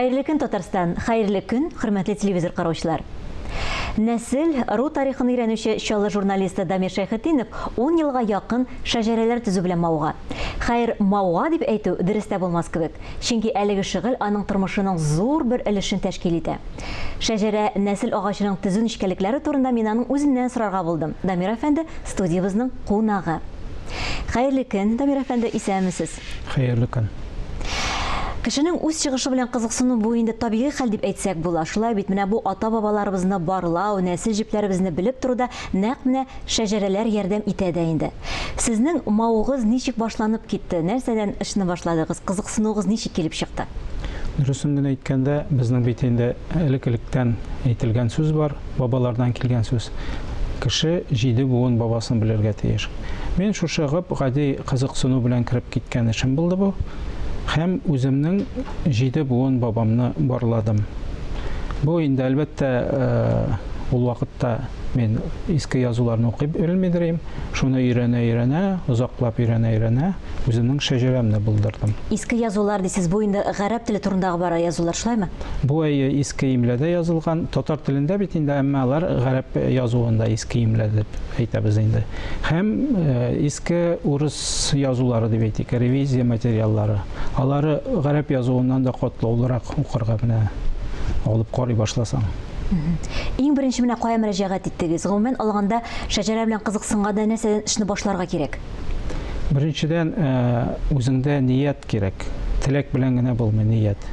Хайырлы көн, Татарстан. Хайырлы көн, хөрмәтле телевизор караучылар. Нәсел, ру тарихын өйрәнүче чаллы журналисты Дамир Шәйхетдинов 10 елга якын шәҗәрәләр төзү белән мауга. Хәер, мауга дип әйтү дөрестә булмас кебек. Чөнки әлеге шөгыль аның тормышының зур бер өлешен тәшкил итә. Шәҗәрә нәсел агачының төзү нечкәлекләре турында мин аның үзеннән сорарга булдым. Дамир әфәнде студиябызның кунагы. Хәерле көн, Дамир әфәнде, исәнмесез? Хәерле көн. Кешенең үз чыгышы белән кызыксыну бу инде табигый хәл дип әйтсәк була. Шулай бит менә бу ата-бабаларыбызны барлау, нәсел җепләребезне белеп торуда нәкъ менә шәҗәрәләр ярдәм итә дә инде. Сезнең мауыгыз ничек башланып китте? Нәрсәдән эшне башладыгыз? Кызыксынуыгыз ничек килеп чыкты? Дөресен генә әйткәндә, безнең бит инде элек-электән әйтелгән сүз бар, бабалардан килгән сүз. Кеше җиде буын бабасын белергә тиеш. Мин шушыгып гади кызыксыну белән кирип киткән эшем булды бу. Һәм үземнең җиде буын бабамны барладым. Бу инде әлбәттә ул вакытта мен иске язуларны укып белмидем. Шуны өйрәнә, озаклап өйрәнә, үземнең шәҗәрәмне булдырдым. Иске язулар дисез, бу инде гарәп теле турындагы бара язулар, шулаймы? Бу иске имләдә язылган, татар телендә бит инде, әмма алар гарәп язуында иске имлә дип әйтәбез инде. Һәм иске урыс язулары дип әйтик, ревизия материаллары. Алары гарәп язуыннан да катлаулырак укырга менә алып карый башласаң. Иң беренче менә кая мөрәҗәгать иттегез? Гомумән алганда шәҗәрә белән кызыксынганда нәрсәдән эшне башларга кирәк? Беренчедән үзеңдә ният кирәк. Теләк белән генә булмый ният.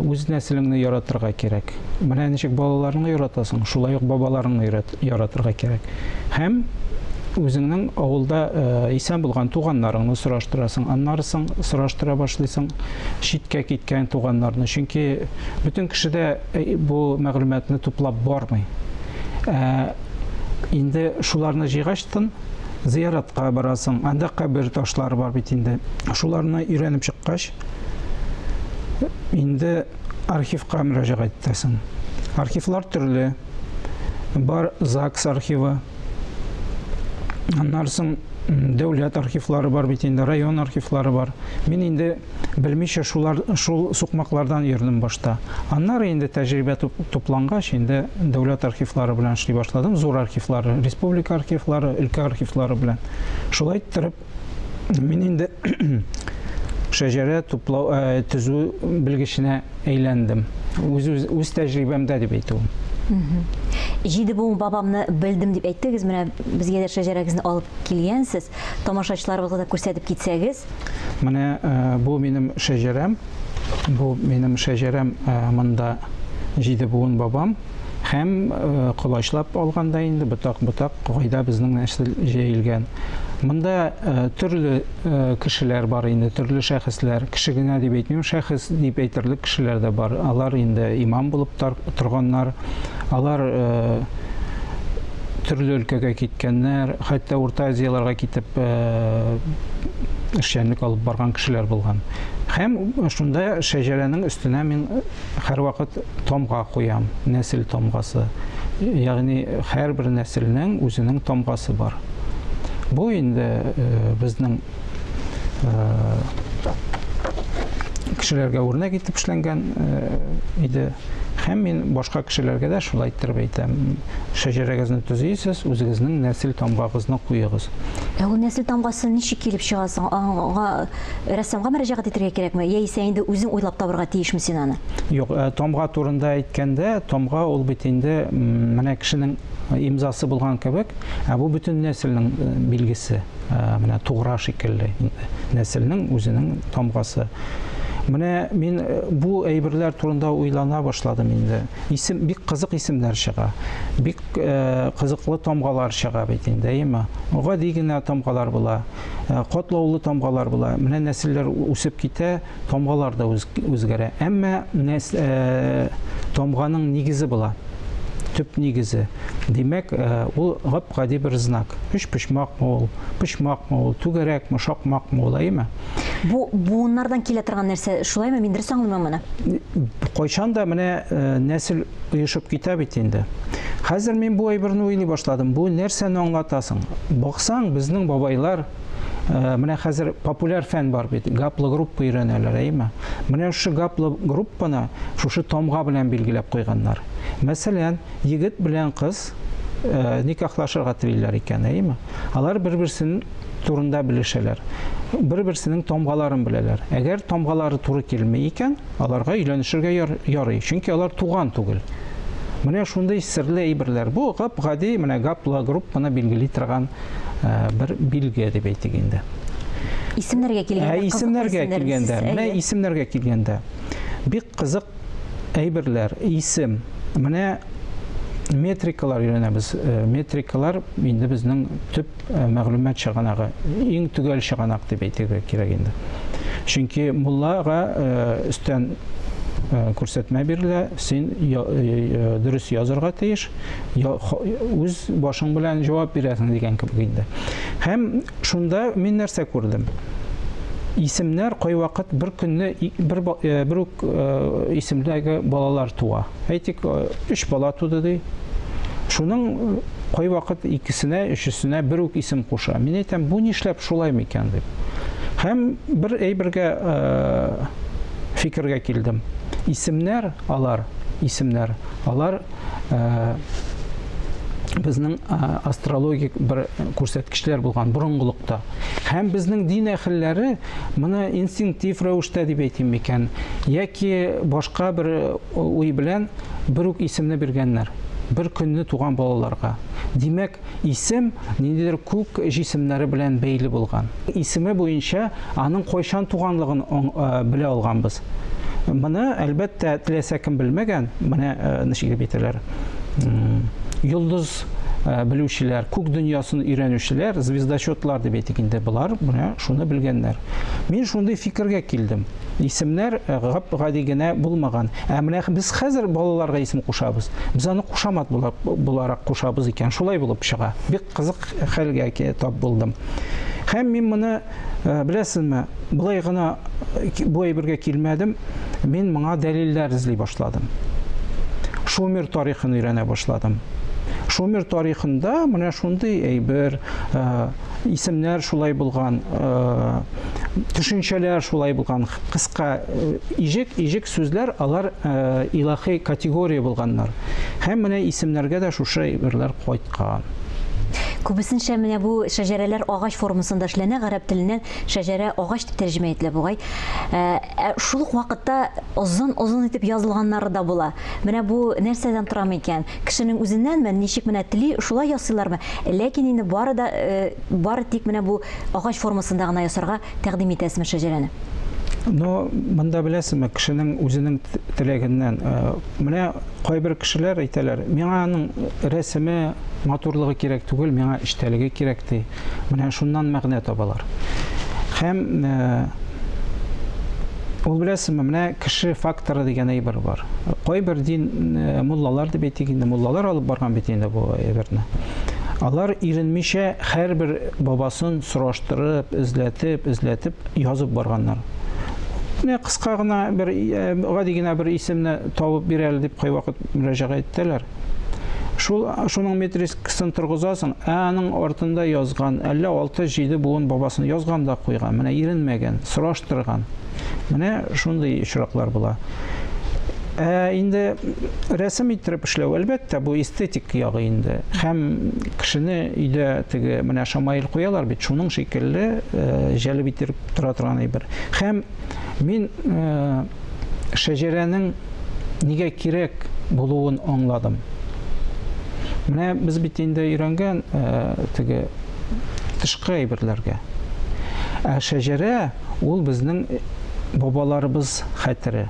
Үз нәселеңне яратырга кирәк. Менә ничек балаларыңны яратасың, шулай ук бабаларыңны яратырга кирәк. Һәм үзеңнең авылда исән булган туганнарыңны сораштырасың, аннарысын сораштыра башлыйсың, читкә киткән туганнарны. Чөнки бөтен кешедә бу мәгълүматны туплап бармый. Инде шуларны җыйгаштын, зияратка барасың, анда кабер ташлары бар бит инде. Шуларны өйрәнеп чыккач, инде архивка мөрәҗәгать итәсең. Архивлар төрле. Бар ЗАГС архивы. Аннарсын дәүләт архивлары бар бит инде, район архивлары бар. Мин инде белмичә шул сукмаклардан йөрдем башта. Аннары инде тәҗрибә туплангач, инде дәүләт архивлары белән эшли башладым, зур архивлары, республика архивлары, өлкә архивлары белән. Шулай иттереп, мин инде шәҗәрә туплау, төзү белгеченә әйләндем. Үз тәҗрибәмдә дип әйтәм. Җиде буын бабамны белдем дип әйттегез, менә безгә дә шәҗәрәгезне алып килгәнсез. Тамашачыларыбызга да күрсәтеп китсәгез. Менә бу минем шәҗәрәм. Бу минем шәҗәрәм, монда җиде буын бабам. Һәм кулачлап алганда инде ботак-ботак кайда безнең нәсел җәелгән. Монда төрле кешеләр бар инде, төрле шәхесләр. Кеше генә дип әйтмим, шәхес дип әйтерлек кешеләр дә бар. Алар инде имам булып торганнар. Алар төрле өлкәгә киткәннәр, хәтта Урта Азияларга китеп эшчәнлек алып барган кешеләр булган. Һәм шунда шәҗәрәнең өстенә мин һәрвакыт тамга куям, нәсел тамгасы. Ягъни һәрбер нәселнең үзенең тамгасы бар. Бу инде безнең кешеләргә үрнәк итеп эшләнгән иде. Һәм мин башка кешеләргә дә шулай иттереп әйтәм. Шәҗәрәгезне төзисез, үзегезнең нәсел тамгагызны куегыз. Ул нәсел тамгасы ничек килеп чыгасың? Аңа рәссамга мөрәҗәгать итәргә кирәкме? Яисә инде үзең уйлап табырга тиешме син аны? Юк, тамга турында әйткәндә, тамга ул бит инде менә кешенең имзасы булган кебек, бу бөтен нәселнең билгесе, менә тугра шикелле нәселнең үзенең тамгасы. Менә мин бу әйберләр турында уйлана башладым инде. Исем бик кызык исемнәр чыга. Бик кызыклы тамгалар чыга бит инде, әйме? Гади генә тамгалар була, катлаулы тамгалар була. Менә нәселләр үсеп китә, тамгалар да үзгәрә. Әмма тамганың нигезе була. Төп нигезе. Димәк, ул гап-гади бер знак. Үч почмакмы ул, түгәрәкме, шакмакмы ул, әйме? Бу буыннардан килә торган нәрсә, шулаймы? Мин дөрес аңлыйммы моны? Кайчан да менә нәсел оешып китә бит инде. Хәзер мин бу әйберне уйлый башладым. Бу нәрсәне аңлатасың? Баксаң, безнең бабайлар Менә хәзер популяр фән бар бит, гаплогруппа өйрәнәләр, әйме? Менә шушы гаплогруппаны шушы тамга белән билгеләп куйганнар. Мәсәлән, егет белән кыз никахлашырга телиләр икән, әйме? Алар бер-берсенең турында белешәләр. Бер-берсенең тамгаларын беләләр. Әгәр тамгалары туры килмәй икән, аларга өйләнешергә ярый, чөнки алар туган түгел. Менә шундый серле әйберләр. Бу гади менә гаплогруппаны билгели торган бер билге дип әйтик инде. Исемнәргә килгәндә, менә исемнәргә килгәндә бик кызык әйберләр, исем. Менә метрикалар өйрәнәбез. Метрикалар инде безнең төп мәгълүмат чыганагы, иң төгәл чыганак дип әйтергә кирәк инде. Чөнки муллага өстән күрсәтмә бирелә, син дөрес язырга тиеш, үз башың белән җавап бирәсең дигән кебек инде. Һәм шунда мин нәрсә күрдем? Исемнәр кайвакыт бер көнне бер үк исемдәге балалар туа. Әйтик, 3 бала туды ди. Шуның кайвакыт икесенә, өчесенә бер үк исем куша. Мин әйтәм, бу нишләп шулай микән дип. Һәм бер әйбергә фикергә килдем. Исемнәр алар безнең астрологик бер күрсәткечләр булган борынгылыкта. Һәм безнең дин әһелләре моны инстинктив рәвештә дип әйтим микән, яки башка бер уй белән бер үк исемне биргәннәр. Бер көнне туган балаларга. Димәк, исем ниндидер күк җисемнәре белән бәйле булган. Исеме буенча аның кайчан туганлыгын белә алганбыз. Моны әлбәттә теләсә кем белмәгән. Менә ничек дип әйтәләр? Йолдыз белүчеләр, күк дөньясын өйрәнүчеләр, звездочетлар дип әйтик инде, булар менә шуны белгәннәр. Мин шундый фикергә килдем. Исемнәр гади генә булмаган. Менә без хәзер балаларга исем кушабыз. Без аны кушамат буларак кушабыз икән, шулай булып чыга. Бик кызык хәлгә тап булдым. Һәм мин моны беләсезме, булай гына бу әйбергә килмәдем. Мин моңа дәлилләр эзли башладым. Шумер тарихын өйрәнә башладым. Шумер тарихында менә шундый әйбер, исемнәр шулай булган, төшенчәләр шулай булган, кыска ижек сүзләр, алар илаһи категория булганнар. Һәм менә исемнәргә дә шушы әйберләр кайткан. Күбесенчә менә бу шәҗәрәләр агач формасында эшләнә, гарәп теленнән шәҗәрә агач дип тәрҗемә ителә бугай. Шул ук вакытта озын итеп язылганнары да була. Менә бу нәрсәдән тора микән? Кешенең үзеннәнме, ничек менә тели, шулай ясыйлармы? Ләкин инде бары тик менә бу агач формасында гына ясарга тәкъдим итәсезме шәҗәрәне? Но монда беләсезме, кешенең үзенең теләгеннән, менә кайбер кешеләр әйтәләр, миңа аның рәсеме, матурлыгы кирәк түгел, миңа эчтәлеге кирәк ди. Менә шуннан мәгънә табалар. Һәм ул беләсезме, менә кеше факторы дигән әйбер бар. Кайбер дин муллалар дип әйтик инде, муллалар алып барган бит инде бу әйберне. Алар иренмичә һәрбер бабасын сораштырып, эзләтеп язып барганнар. Менә кыска гына бер гади генә бер исемне табып бирәле дип кайвакыт мөрәҗәгать иттеләр. Шуның метрикасын торгызасың, аның артында язган, әллә 6-7 буын бабасын язган да куйган, менә иренмәгән, сораштырган. Менә шундый очраклар була. Инде рәсем иттереп эшләү, әлбәттә, бу эстетик ягы инде. Һәм кешене өйдә теге менә шамаил куялар бит, шуның шикелле җәлеп иттереп тора торган әйбер. Һәм мин шәҗәрәнең нигә кирәк булуын аңладым. Менә без бит инде өйрәнгән теге тышкы әйберләргә. Шәҗәрә ул безнең бабаларыбыз хәтере.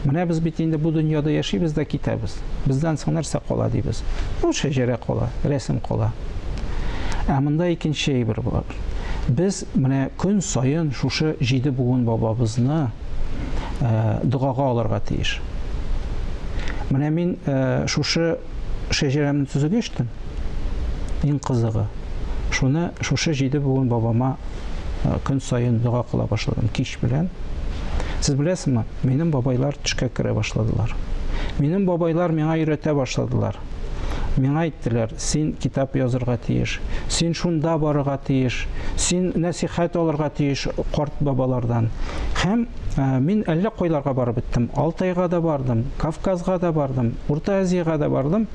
Менә без бит инде бу дөньяда яшибез дә китәбез. Бездән соң нәрсә кала дибез? Ул шәҗәрә кала, рәсем кала. Монда икенче әйбер бар. Без менә көн сайын шушы 7 буын бабабызны дугага алырга тиеш. Менә мин шушы шәҗәрәмне төзүгә эштем. Иң кызыгы. Шушы 7 буын бабама көн сайын дуга кыла башладым кич белән. Сез беләсезме, минем бабайлар төшкә керә башладылар. Минем бабайлар миңа өйрәтә башладылар. Миңа әйттеләр, син китап язырга тиеш, син шунда барырга тиеш, син нәсихәт алырга тиеш карт бабалардан. Һәм мин әллә кайларга барып беттем. Алтайга да бардым, Кавказга да бардым, Урта Азияга да бардым.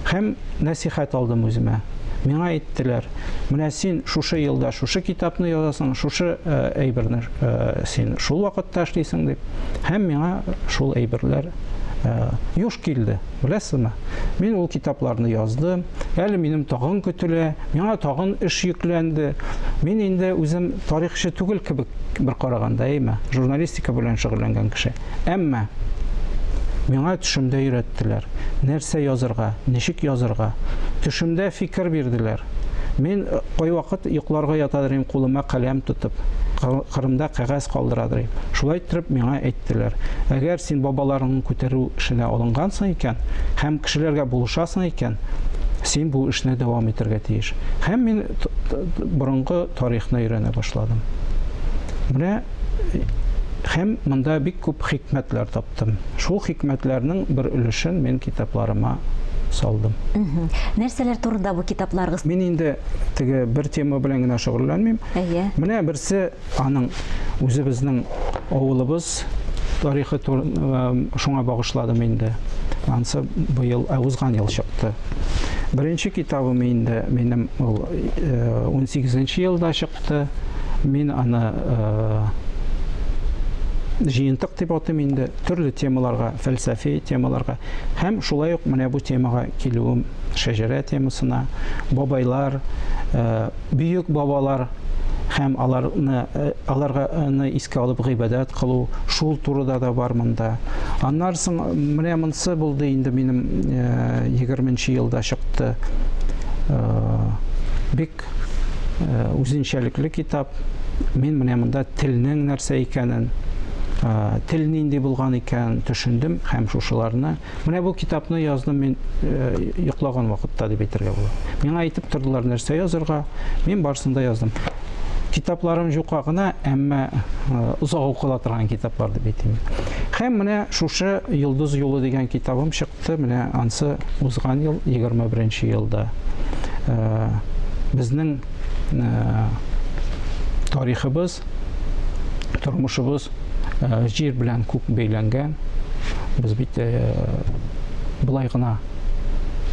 Һәм нәсихәт алдым үземә. Миңа әйттеләр, менә син шушы елда шушы китапны язасың, шушы әйберне син шул вакытта эшлисең дип. Һәм миңа шул әйберләр юш килде, беләсезме? Мин ул китапларны яздым. Әле минем тагын көтелә, миңа тагын эш йөкләнде. Мин инде үзем тарихчы түгел кебек бер караганда, әйме, журналистика белән шөгыльләнгән кеше. Әмма миңа төшемдә өйрәттеләр. Нәрсә язырга, ничек язырга. Төшемдә фикер бирделәр. Мин кай вакыт йокларга ятадырым, кулыма каләм тотып, кырымда кагаз калдырадырым. Шулай итеп миңа әйттеләр. Әгәр син бабаларыңны күтәрү эшенә алынгансың икән, һәм кешеләргә булышасың икән, син бу эшне дәвам итәргә тиеш. Һәм мин борынгы тарихны өйрәнә башладым. Менә һәм монда бик күп хикмәтләр таптым. Шул хикмәтләрнең бер өлешен мен китапларыма салдым. Нәрсәләр турында бу китапларыгыз? Мин инде теге бер тема белән генә шөгыльләнмим. Менә берсе аның үзебезнең авылыбыз тарихы шуңа багышладым инде. Ансы быел узган ел чыкты. Беренче китабым инде минем 18-нче елда чыкты. Мин аны жиынтык дип атыйм инде, төрле темаларга, фәлсәфи темаларга. Һәм шулай ук менә бу темага килүем шәҗәрә темасына, бабайлар, бөек бабалар һәм аларга искә алып гыйбадәт кылу, шул турыда да бар монда. Аннан соң менә монсы булды инде минем 20-нче елда чыкты. Бик үзенчәлекле китап. Мин менә монда телнең нәрсә икәнен, тел нинди булган икән төшендем һәм шушыларны. Менә бу китапны яздым мин йоклаган вакытта дип әйтергә була. Миңа әйтеп тордылар нәрсә язырга, мин барсында яздым. Китапларым юкка гына, әмма узак укыла торган китаплар дип әйтим. Һәм менә шушы Йолдыз юлы дигән китабым чыкты. Менә ансы узган ел 21-нче елда. Безнең тарихыбыз, тормышыбыз җир белән күп бәйләнгән. Без бит булай гына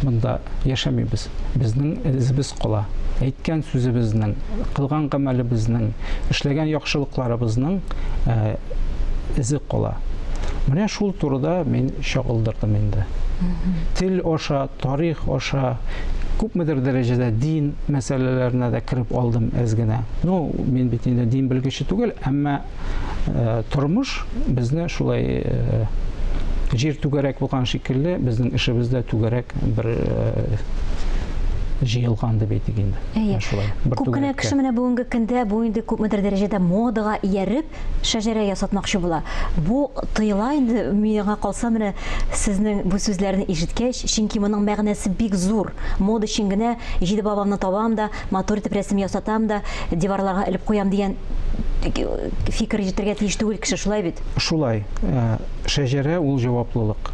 монда яшәмибез. Безнең эзебез кала. Әйткән сүзебезнең, кылган гамәлебезнең, эшләгән яхшылыкларыбызның эзе кала. Менә шул турыда мин шагылдырдым инде. Тел аша, тарих аша, күпмедер дәрәҗәдә дин мәсьәләләренә дә кирип алдым әз генә. Мин бит инде дин белгече түгел, әмма тормыш безне шулай җир түгәрәк булган шикелле, безнең эшебездә түгәрәк бер җыелган дип әйтик инде. Күп кенә кеше менә бүгенге көндә бу инде күпмедер дәрәҗәдә модага ияреп шәҗәрә ясатмакчы була. Бу тыела инде миңа калса менә сезнең бу сүзләрне ишеткәч, чөнки моның мәгънәсе бик зур. Мода өчен генә җиде бабамны табам да, матур итеп рәсем ясатам да, диварларга элеп куям дигән фикер җитәргә тиеш түгел кеше, шулай бит? Шулай. Шәҗәрә ул җаваплылык.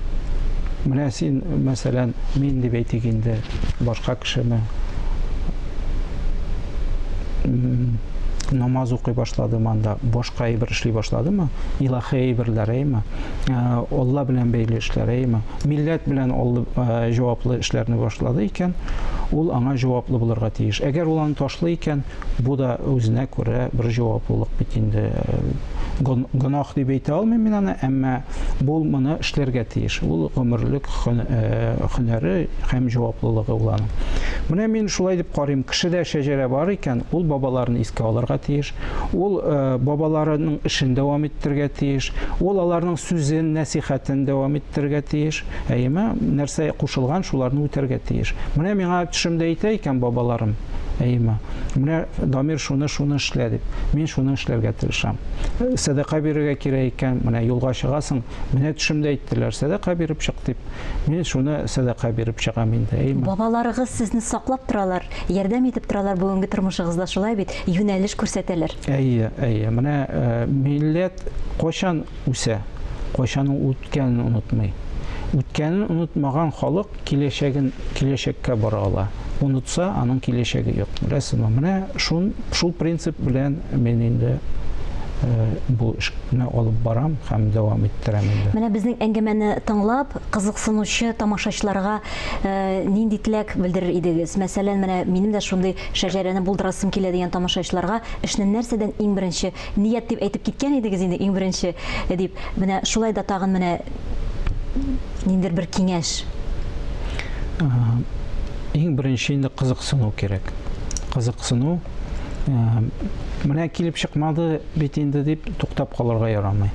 Менә син, мәсәлән, мин дип әйтик инде башка кешеме намаз укый башладым, анда башка әйбер эшли башладымы, илаһи әйберләр әйме, Алла белән бәйле эшләр әйме, милләт белән җаваплы эшләрне башлады икән, ул аңа җаваплы булырга тиеш. Әгәр ул аны ташлый икән, бу да үзенә күрә бер җаваплылык бит инде. Гөнаһ дип әйтә алмыйм мин аны, әмма бу моны эшләргә тиеш. Ул гомерлек һөнәре һәм җаваплылыгы ул аның. Менә мин шулай дип карыйм, кешедә шәҗәрә бар икән, ул бабаларны искә алырга тиеш, ул бабаларының эшен дәвам иттерергә тиеш, ул аларның сүзен, нәсихәтен дәвам иттерергә тиеш, әйме, нәрсә кушылган, шуларны үтәргә тиеш. Менә миңа төшемдә әйтә икән бабаларым, әйме, менә Дамир шуны эшлә дип, мин шуны эшләргә тырышам. Сәдака бирергә кирәк икән, менә юлга чыгасың, менә төшемдә әйттеләр, сәдака биреп чык дип, мин шуны сәдака биреп чыгам инде, әйме. Бабаларыгыз сезне саклап торалар, ярдәм итеп торалар бүгенге тормышыгызда, шулай бит, юнәлеш күрсәтәләр. Әйе, менә милләт кайчан үсә, кайчан үткәнен онытмый. Үткәнен онытмаган халык киләчәккә бара ала. Онытса, аның киләчәге юк. Беләсезме? Менә шул принцип белән мин инде бу эшне алып барам һәм дәвам иттерәм инде. Менә безнең әңгәмәне тыңлап, кызыксынучы тамашачыларга нинди теләк белдерер идегез? Мәсәлән, менә минем дә шундый шәҗәрәне булдырасым килә дигән тамашачыларга эшне нәрсәдән иң беренче ният дип әйтеп киткән идегез инде, иң беренче дип. Менә шулай да тагын менә ниндидер бер киңәш. Иң беренче инде кызыксыну кирәк. Кызыксыну менә килеп чыкмады бит инде дип туктап калырга ярамый.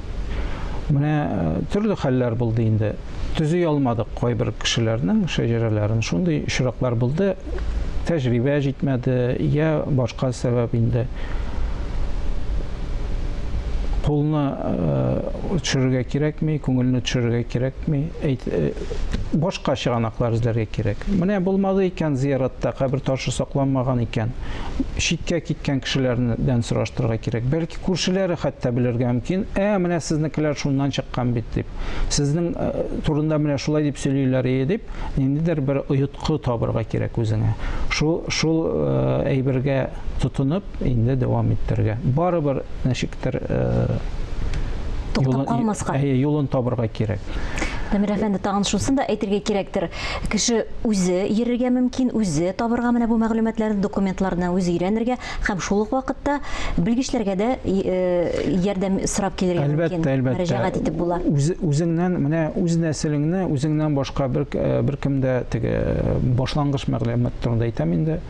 Менә төрле хәлләр булды инде. Төзи алмадык кайбер кешеләрнең шәҗәрәләрен. Шундый очраклар булды. Тәҗрибә җитмәде, я башка сәбәп инде. Кулны төшерергә кирәкми, күңелне төшерергә кирәкми, башка чыганаклар эзләргә кирәк. Менә булмады икән зияратта, кабер ташы сакланмаган икән. Читкә киткән кешеләрдән сораштырырга кирәк. Бәлки күршеләре хәтта белергә мөмкин. Менә сезнекеләр шуннан чыккан бит дип. Сезнең турында менә шулай дип сөйлиләр дип, ниндидер бер оятқы табырга кирәк үзеңә. Шул әйбергә тотынып, инде дәвам иттерергә. Барыбер ничектер Туктап калмаска. Юлын табырга кирәк. Дамир әфәнде, тагын шусын да әйтергә кирәктер. Кеше үзе йөрергә мөмкин, үзе табырга менә бу мәгълүматларны, документларны үзе өйрәнергә һәм шул ук вакытта белгечләргә дә ярдәм сорап килергә мөмкин. Мөрәҗәгать итеп була. Үзеңнән менә үз нәселеңне, үзеңнән башка бер кемдә теге башлангыч мәгълүмат турында әйтәм инде,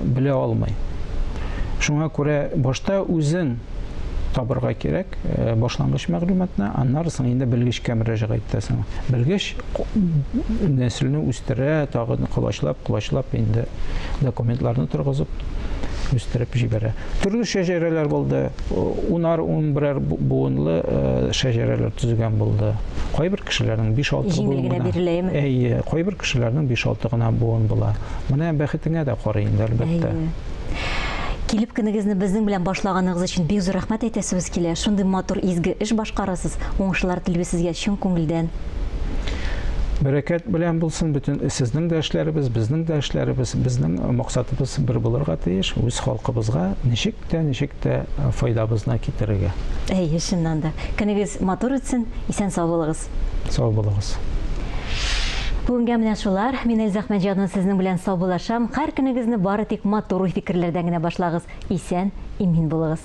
белә алмый. Шуңа күрә башта үзең табырга кирәк башлангыч мәгълүматны, аннары соң инде белгечкә мөрәҗәгать итәсең. Белгеч нәселне үстерә, тагын кулачлап инде документларны торгызып үстереп җибәрә. Төрле шәҗәрәләр булды. 10-11 буынлы шәҗәрәләр төзегән булды. Кайбер кешеләрнең 5-6 буын була. Кайбер кешеләрнең 5-6 гына буын була. Менә бәхетеңә дә карый инде, әлбәттә. Килеп көнегезне безнең белән башлаганыгыз өчен бик зур рәхмәт әйтәсебез килә. Шундый матур изге эш башкарасыз. Уңышлар телибез сезгә чын күңелдән. Бәрәкәт белән булсын бөтен сезнең дә эшләребез, безнең дә эшләребез, безнең максатыбыз бер булырга тиеш. Үз халкыбызга ничек тә файдабызны китерергә. Чыннан да. Көнегез матур үтсен, исән сау булыгыз. Сау булыгыз. Бүгенге менә шулар. Мин Эльза Әхмәтҗанова сезнең белән сау булашам. Һәр көнегезне бары тик матур фикерләрдән генә башлагыз. Исән, имин булыгыз.